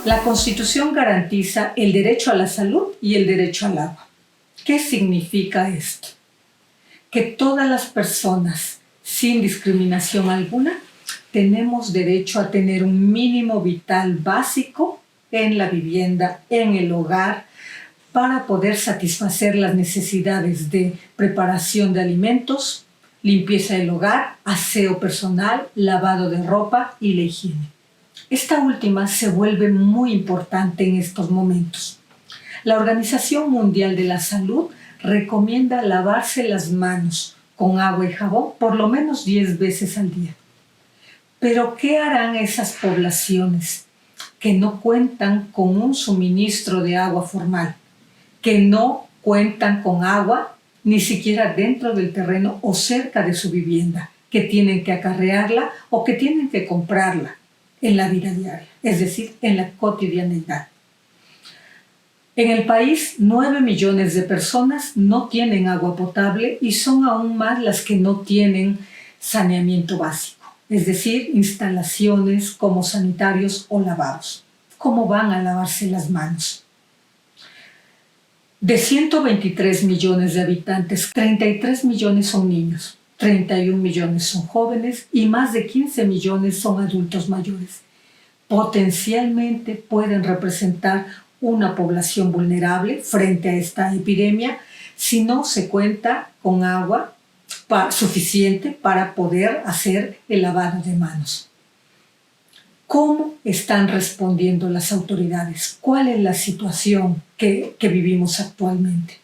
La Constitución garantiza el derecho a la salud y el derecho al agua. ¿Qué significa esto? Que todas las personas, sin discriminación alguna, tenemos derecho a tener un mínimo vital básico en la vivienda, en el hogar, para poder satisfacer las necesidades de preparación de alimentos, limpieza del hogar, aseo personal, lavado de ropa y la higiene. Esta última se vuelve muy importante en estos momentos. La Organización Mundial de la Salud recomienda lavarse las manos con agua y jabón por lo menos 10 veces al día. Pero ¿qué harán esas poblaciones que no cuentan con un suministro de agua formal, que no cuentan con agua ni siquiera dentro del terreno o cerca de su vivienda, que tienen que acarrearla o que tienen que comprarla en la vida diaria, es decir, en la cotidianidad? En el país, 9 millones de personas no tienen agua potable y son aún más las que no tienen saneamiento básico, es decir, instalaciones como sanitarios o lavados. ¿Cómo van a lavarse las manos? De 123 millones de habitantes, 33 millones son niños, 31 millones son jóvenes y más de 15 millones son adultos mayores. Potencialmente pueden representar una población vulnerable frente a esta epidemia si no se cuenta con agua suficiente para poder hacer el lavado de manos. ¿Cómo están respondiendo las autoridades? ¿Cuál es la situación que vivimos actualmente?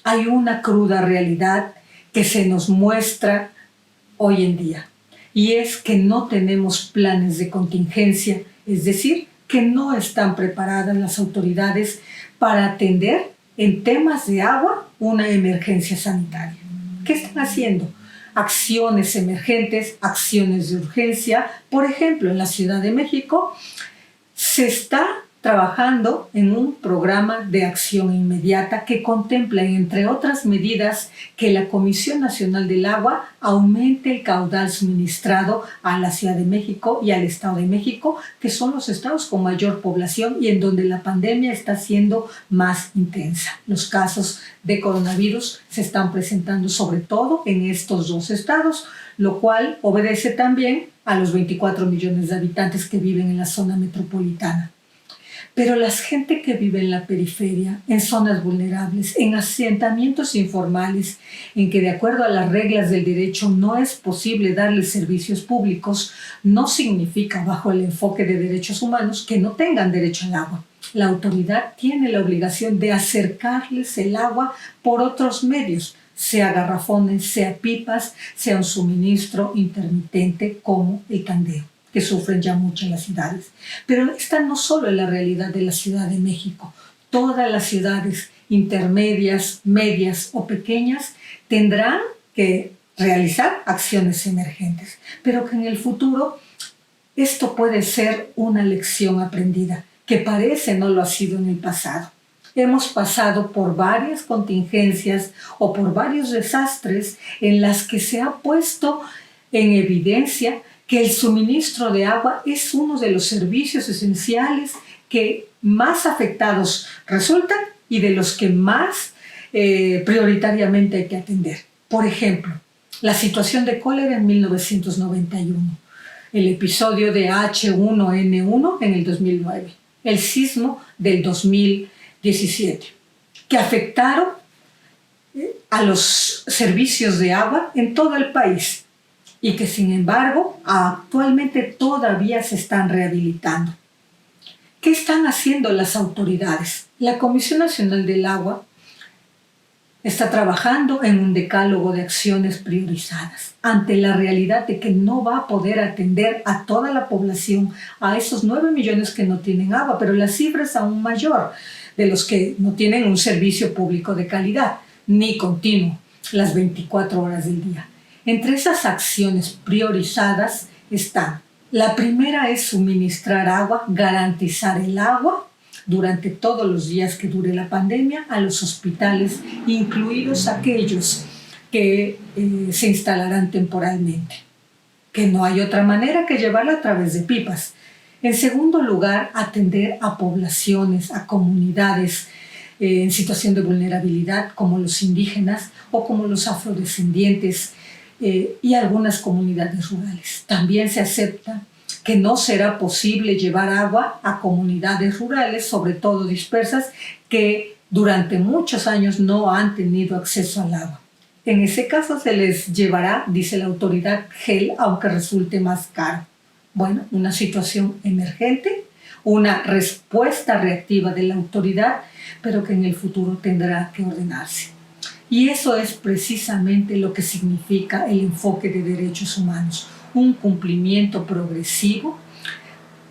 Hay una cruda realidad que se nos muestra hoy en día, y es que no tenemos planes de contingencia, es decir, que no están preparadas las autoridades para atender en temas de agua una emergencia sanitaria. ¿Qué están haciendo? Acciones emergentes, acciones de urgencia. Por ejemplo, en la Ciudad de México se está trabajando en un programa de acción inmediata que contempla, entre otras medidas, que la Comisión Nacional del Agua aumente el caudal suministrado a la Ciudad de México y al Estado de México, que son los estados con mayor población y en donde la pandemia está siendo más intensa. Los casos de coronavirus se están presentando sobre todo en estos dos estados, lo cual obedece también a los 24 millones de habitantes que viven en la zona metropolitana. Pero la gente que vive en la periferia, en zonas vulnerables, en asentamientos informales, en que de acuerdo a las reglas del derecho no es posible darles servicios públicos, no significa, bajo el enfoque de derechos humanos, que no tengan derecho al agua. La autoridad tiene la obligación de acercarles el agua por otros medios, sea garrafones, sea pipas, sea un suministro intermitente como el candeo, que sufren ya mucho en las ciudades. Pero esta no solo es la realidad de la Ciudad de México. Todas las ciudades intermedias, medias o pequeñas tendrán que realizar acciones emergentes, pero que en el futuro esto puede ser una lección aprendida, que parece no lo ha sido en el pasado. Hemos pasado por varias contingencias o por varios desastres en las que se ha puesto en evidencia que el suministro de agua es uno de los servicios esenciales que más afectados resultan y de los que más prioritariamente hay que atender. Por ejemplo, la situación de cólera en 1991, el episodio de H1N1 en el 2009, el sismo del 2017, que afectaron a los servicios de agua en todo el país, y que sin embargo actualmente todavía se están rehabilitando. ¿Qué están haciendo las autoridades? La Comisión Nacional del Agua está trabajando en un decálogo de acciones priorizadas ante la realidad de que no va a poder atender a toda la población, a esos 9 millones que no tienen agua, pero la cifra es aún mayor de los que no tienen un servicio público de calidad ni continuo las 24 horas del día. Entre esas acciones priorizadas están: la primera es suministrar agua, garantizar el agua durante todos los días que dure la pandemia a los hospitales, incluidos aquellos que se instalarán temporalmente, que no hay otra manera que llevarla a través de pipas. En segundo lugar, atender a poblaciones, a comunidades en situación de vulnerabilidad, como los indígenas o como los afrodescendientes y algunas comunidades rurales. También se acepta que no será posible llevar agua a comunidades rurales, sobre todo dispersas, que durante muchos años no han tenido acceso al agua. En ese caso se les llevará, dice la autoridad, gel, aunque resulte más caro. Bueno, una situación emergente, una respuesta reactiva de la autoridad, pero que en el futuro tendrá que ordenarse. Y eso es precisamente lo que significa el enfoque de derechos humanos, un cumplimiento progresivo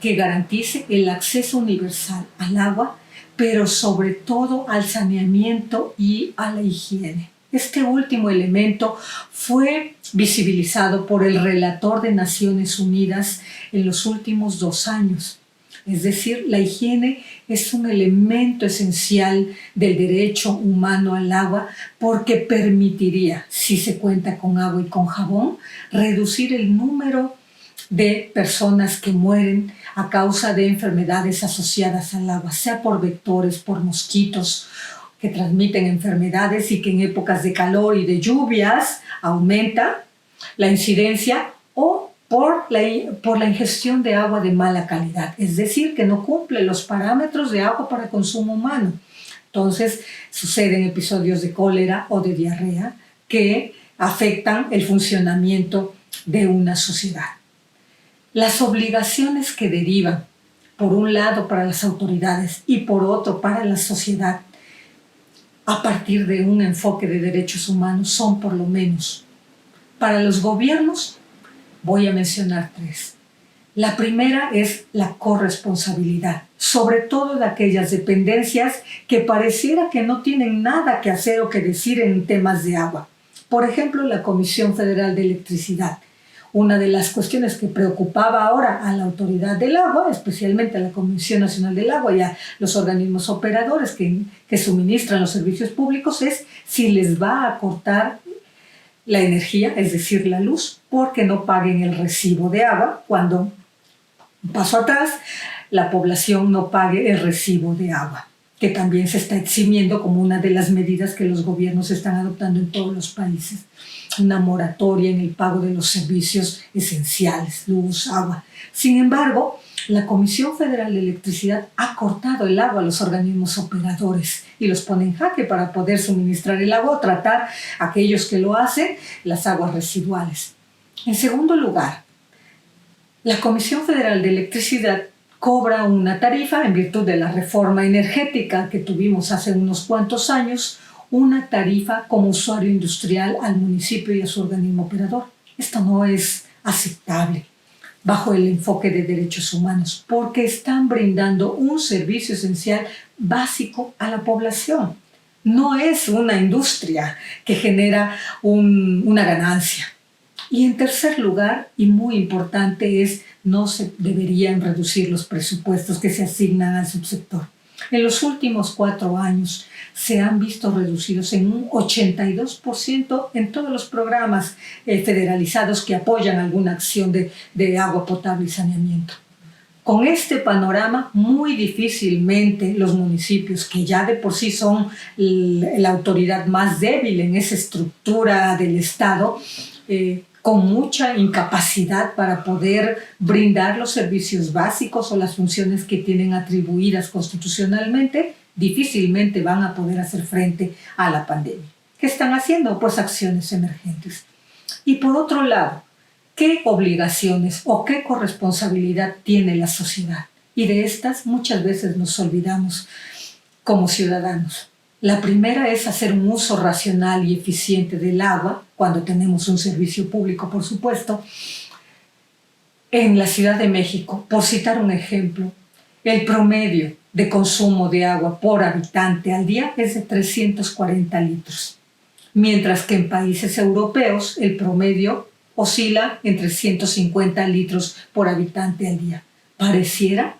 que garantice el acceso universal al agua, pero sobre todo al saneamiento y a la higiene. Este último elemento fue visibilizado por el relator de Naciones Unidas en los últimos 2 años. Es decir, la higiene es un elemento esencial del derecho humano al agua porque permitiría, si se cuenta con agua y con jabón, reducir el número de personas que mueren a causa de enfermedades asociadas al agua, sea por vectores, por mosquitos que transmiten enfermedades y que en épocas de calor y de lluvias aumenta la incidencia, o por la ingestión de agua de mala calidad, es decir, que no cumple los parámetros de agua para consumo humano. Entonces, suceden episodios de cólera o de diarrea que afectan el funcionamiento de una sociedad. Las obligaciones que derivan, por un lado para las autoridades y por otro para la sociedad, a partir de un enfoque de derechos humanos, son por lo menos. Para los gobiernos, voy a mencionar 3. La primera es la corresponsabilidad, sobre todo de aquellas dependencias que pareciera que no tienen nada que hacer o que decir en temas de agua. Por ejemplo, la Comisión Federal de Electricidad. Una de las cuestiones que preocupaba ahora a la Autoridad del Agua, especialmente a la Comisión Nacional del Agua y a los organismos operadores que suministran los servicios públicos, es si les va a cortar la energía, es decir, la luz, porque no paguen el recibo de agua cuando, un paso atrás, la población no pague el recibo de agua, que también se está eximiendo como una de las medidas que los gobiernos están adoptando en todos los países. Una moratoria en el pago de los servicios esenciales, luz, agua. Sin embargo, la Comisión Federal de Electricidad ha cortado el agua a los organismos operadores y los pone en jaque para poder suministrar el agua o tratar a aquellos que lo hacen, las aguas residuales. En segundo lugar, la Comisión Federal de Electricidad cobra una tarifa en virtud de la reforma energética que tuvimos hace unos cuantos años, una tarifa como usuario industrial al municipio y a su organismo operador. Esto no es aceptable bajo el enfoque de derechos humanos, porque están brindando un servicio esencial básico a la población. No es una industria que genera una ganancia. Y en tercer lugar, y muy importante, no se deberían reducir los presupuestos que se asignan al subsector. En los últimos 4 años se han visto reducidos en un 82% en todos los programas federalizados que apoyan alguna acción de agua potable y saneamiento. Con este panorama, muy difícilmente los municipios, que ya de por sí son la autoridad más débil en esa estructura del Estado, con mucha incapacidad para poder brindar los servicios básicos o las funciones que tienen atribuidas constitucionalmente, difícilmente van a poder hacer frente a la pandemia. ¿Qué están haciendo? Pues acciones emergentes. Y por otro lado, ¿qué obligaciones o qué corresponsabilidad tiene la sociedad? Y de estas muchas veces nos olvidamos como ciudadanos. La primera es hacer un uso racional y eficiente del agua, cuando tenemos un servicio público, por supuesto. En la Ciudad de México, por citar un ejemplo, el promedio de consumo de agua por habitante al día es de 340 litros, mientras que en países europeos el promedio oscila entre 150 litros por habitante al día. Pareciera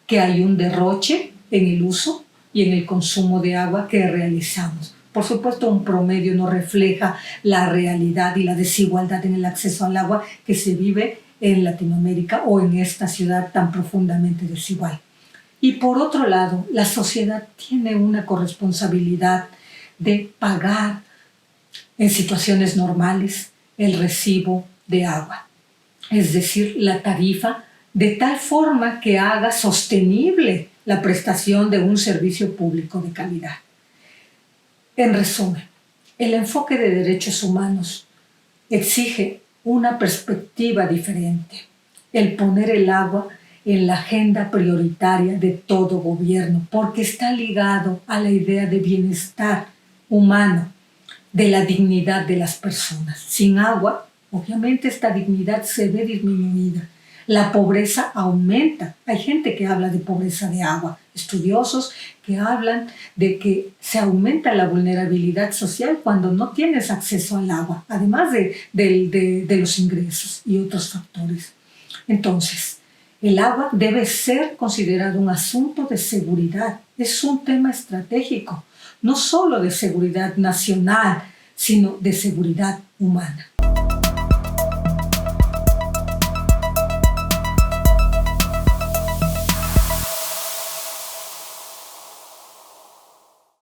que hay un derroche en el uso y en el consumo de agua que realizamos. Por supuesto, un promedio no refleja la realidad y la desigualdad en el acceso al agua que se vive en Latinoamérica o en esta ciudad tan profundamente desigual. Y por otro lado, la sociedad tiene una corresponsabilidad de pagar en situaciones normales el recibo de agua, es decir, la tarifa, de tal forma que haga sostenible la prestación de un servicio público de calidad. En resumen, el enfoque de derechos humanos exige una perspectiva diferente, el poner el agua en la agenda prioritaria de todo gobierno, porque está ligado a la idea de bienestar humano, de la dignidad de las personas. Sin agua, obviamente esta dignidad se ve disminuida. La pobreza aumenta. Hay gente que habla de pobreza de agua, estudiosos que hablan de que se aumenta la vulnerabilidad social cuando no tienes acceso al agua, además de los ingresos y otros factores. Entonces, el agua debe ser considerado un asunto de seguridad. Es un tema estratégico, no solo de seguridad nacional, sino de seguridad humana.